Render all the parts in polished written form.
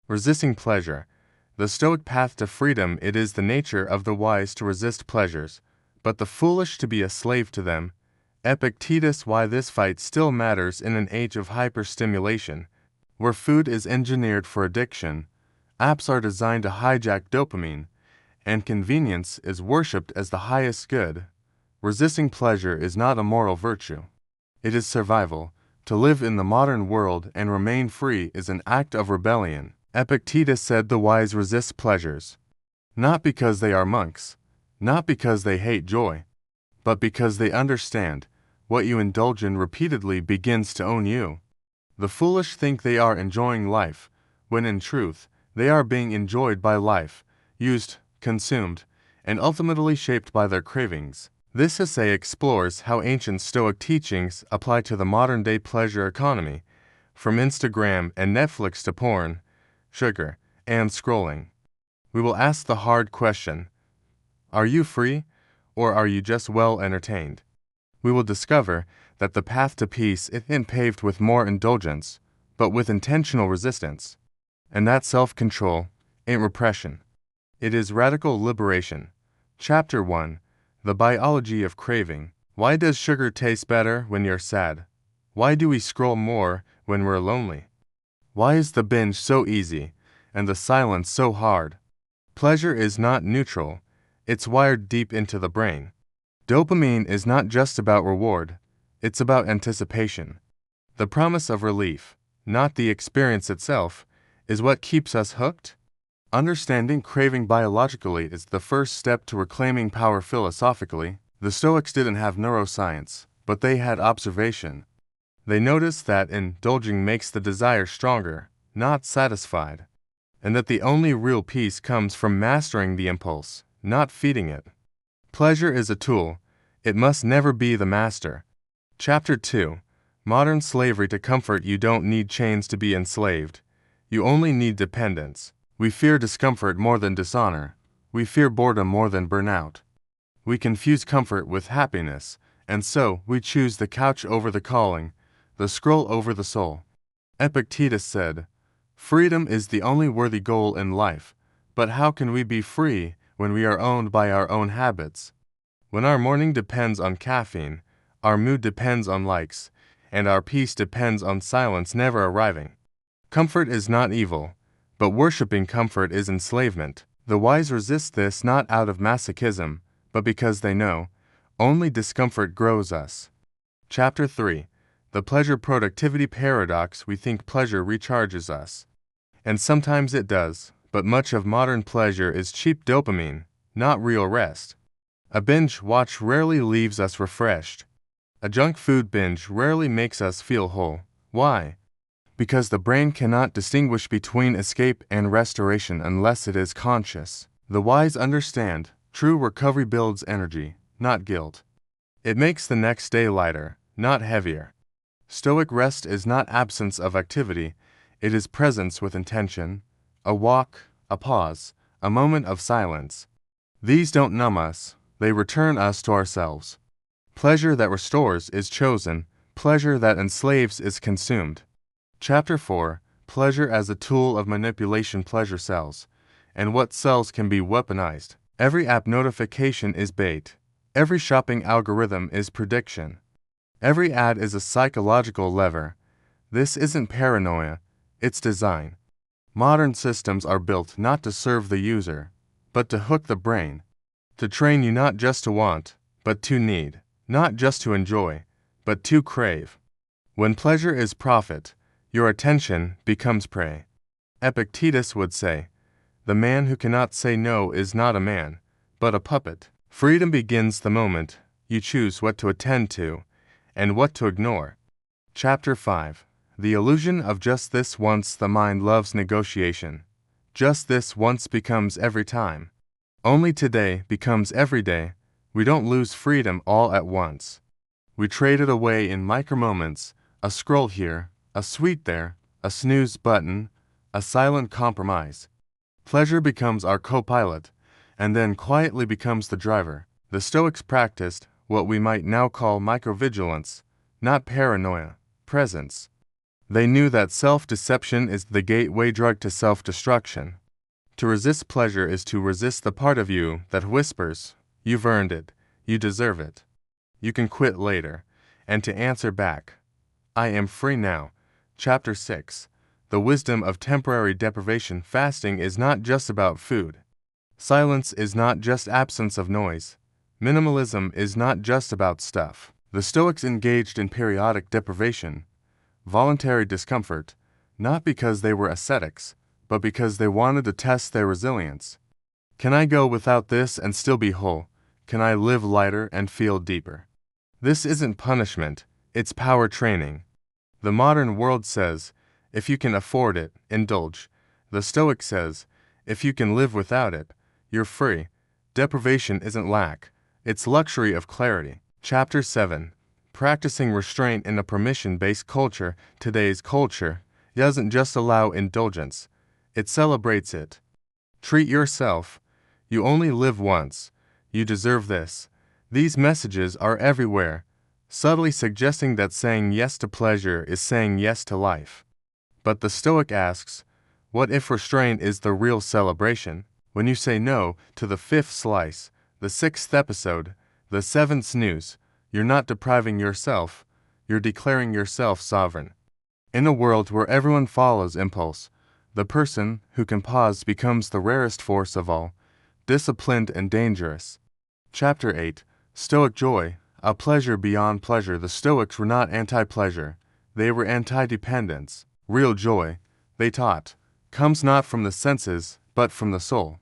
Resisting pleasure. The Stoic path to freedom. It is the nature of the wise to resist pleasures, but the foolish to be a slave to them. Epictetus. Why this fight still matters in an age of hyperstimulation, where food is engineered for addiction, apps are designed to hijack dopamine, and convenience is worshipped as the highest good. Resisting pleasure is not a moral virtue. It is survival. To live in the modern world and remain free is an act of rebellion. Epictetus said the wise resist pleasures, not because they are monks, not because they hate joy, but because they understand what you indulge in repeatedly begins to own you. The foolish think they are enjoying life, when in truth, they are being enjoyed by life, used, consumed, and ultimately shaped by their cravings. This essay explores how ancient Stoic teachings apply to the modern-day pleasure economy, from Instagram and Netflix to porn, sugar, and scrolling. We will ask the hard question: are you free, or are you just well entertained? We will discover that the path to peace isn't paved with more indulgence, but with intentional resistance, and that self-control ain't repression. It is radical liberation. Chapter 1. The Biology of Craving. Why does sugar taste better when you're sad? Why do we scroll more when we're lonely? Why is the binge so easy and the silence so hard? Pleasure is not neutral. It's wired deep into the brain. Dopamine is not just about reward. It's about anticipation. The promise of relief, not the experience itself, is what keeps us hooked. Understanding craving biologically is the first step to reclaiming power philosophically. The Stoics didn't have neuroscience, but they had observation. They noticed that indulging makes the desire stronger, not satisfied, and that the only real peace comes from mastering the impulse, not feeding it. Pleasure is a tool. It must never be the master. Chapter 2. Modern slavery to comfort. You don't need chains to be enslaved. You only need dependence. We fear discomfort more than dishonor. We fear boredom more than burnout. We confuse comfort with happiness, and so we choose the couch over the calling, the scroll over the soul. Epictetus said, "Freedom is the only worthy goal in life, but how can we be free when we are owned by our own habits? When our morning depends on caffeine, our mood depends on likes, and our peace depends on silence never arriving." Comfort is not evil, but worshipping comfort is enslavement. The wise resist this not out of masochism, but because they know only discomfort grows us. Chapter 3. The pleasure-productivity paradox. We think pleasure recharges us, and sometimes it does, but much of modern pleasure is cheap dopamine, not real rest. A binge watch rarely leaves us refreshed. A junk food binge rarely makes us feel whole. Why? Because the brain cannot distinguish between escape and restoration unless it is conscious. The wise understand true recovery builds energy, not guilt. It makes the next day lighter, not heavier. Stoic rest is not absence of activity, it is presence with intention, a walk, a pause, a moment of silence. These don't numb us, they return us to ourselves. Pleasure that restores is chosen, pleasure that enslaves is consumed. Chapter 4. Pleasure as a tool of manipulation. Pleasure sells, and what sells can be weaponized. Every app notification is bait. Every shopping algorithm is prediction. Every ad is a psychological lever. This isn't paranoia, it's design. Modern systems are built not to serve the user, but to hook the brain. To train you not just to want, but to need. Not just to enjoy, but to crave. When pleasure is profit, your attention becomes prey. Epictetus would say, "The man who cannot say no is not a man, but a puppet." Freedom begins the moment you choose what to attend to and what to ignore. Chapter 5. The illusion of just this once. The mind loves negotiation. Just this once becomes every time. Only today becomes every day. We don't lose freedom all at once. We trade it away in micro-moments, a scroll here, a sweet there, a snooze button, a silent compromise. Pleasure becomes our co-pilot, and then quietly becomes the driver. The Stoics practiced what we might now call microvigilance, not paranoia, presence. They knew that self-deception is the gateway drug to self-destruction. To resist pleasure is to resist the part of you that whispers, "You've earned it, you deserve it, you can quit later," and to answer back, "I am free now." Chapter 6. The wisdom of temporary deprivation. Fasting is not just about food. Silence is not just absence of noise. Minimalism is not just about stuff. The Stoics engaged in periodic deprivation, voluntary discomfort, not because they were ascetics, but because they wanted to test their resilience. Can I go without this and still be whole? Can I live lighter and feel deeper? This isn't punishment, it's power training. The modern world says, if you can afford it, indulge. The Stoic says, if you can live without it, you're free. Deprivation isn't lack, it's luxury of clarity. Chapter 7. Practicing restraint in a permission-based culture. Today's culture doesn't just allow indulgence, it celebrates it. Treat yourself. You only live once. You deserve this. These messages are everywhere, subtly suggesting that saying yes to pleasure is saying yes to life. But the Stoic asks, what if restraint is the real celebration? When you say no to the 5th slice, the 6th episode, the 7th snooze, you're not depriving yourself, you're declaring yourself sovereign. In a world where everyone follows impulse, the person who can pause becomes the rarest force of all, disciplined and dangerous. Chapter 8. Stoic joy, a pleasure beyond pleasure. The Stoics were not anti-pleasure, they were anti-dependence. Real joy, they taught, comes not from the senses, but from the soul.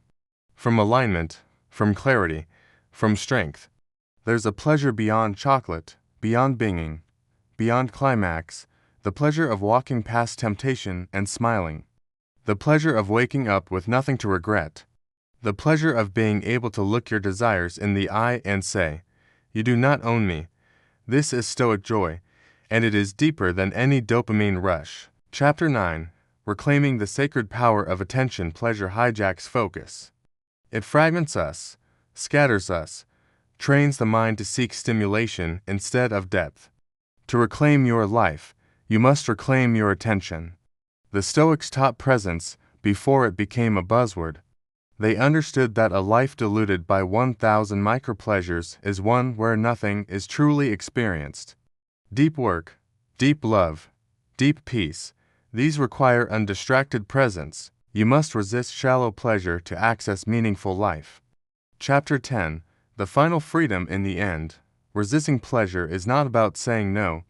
From alignment, from clarity, from strength. There's a pleasure beyond chocolate, beyond binging, beyond climax, the pleasure of walking past temptation and smiling. The pleasure of waking up with nothing to regret. The pleasure of being able to look your desires in the eye and say, "You do not own me." This is Stoic joy, and it is deeper than any dopamine rush. Chapter 9. Reclaiming the sacred power of attention. Pleasure hijacks focus. It fragments us, scatters us, trains the mind to seek stimulation instead of depth. To reclaim your life, you must reclaim your attention. The Stoics taught presence before it became a buzzword. They understood that a life diluted by 1,000 micropleasures is one where nothing is truly experienced. Deep work, deep love, deep peace, these require undistracted presence. You must resist shallow pleasure to access meaningful life. Chapter 10. The final freedom. In the end, resisting pleasure is not about saying no,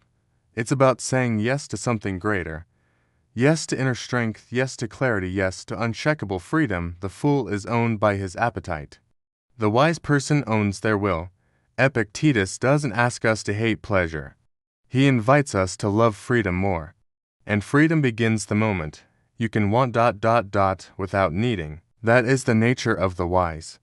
it's about saying yes to something greater. Yes to inner strength, yes to clarity, yes to unshakable freedom. The fool is owned by his appetite. The wise person owns their will. Epictetus doesn't ask us to hate pleasure. He invites us to love freedom more. And freedom begins the moment you can want ... without needing. That is the nature of the wise.